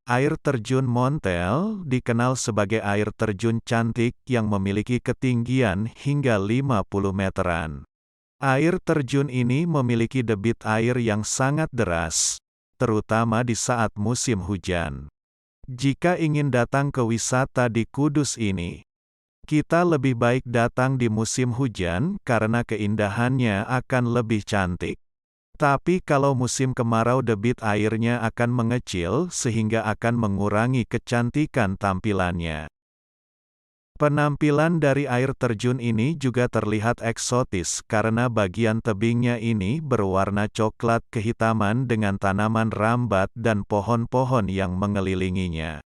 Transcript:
Air terjun Montel dikenal sebagai air terjun cantik yang memiliki ketinggian hingga 50 meteran. Air terjun ini memiliki debit air yang sangat deras, terutama di saat musim hujan. Jika ingin datang ke wisata di Kudus ini, kita lebih baik datang di musim hujan karena keindahannya akan lebih cantik. Tapi kalau musim kemarau debit airnya akan mengecil sehingga akan mengurangi kecantikan tampilannya. Penampilan dari air terjun ini juga terlihat eksotis karena bagian tebingnya ini berwarna coklat kehitaman dengan tanaman rambat dan pohon-pohon yang mengelilinginya.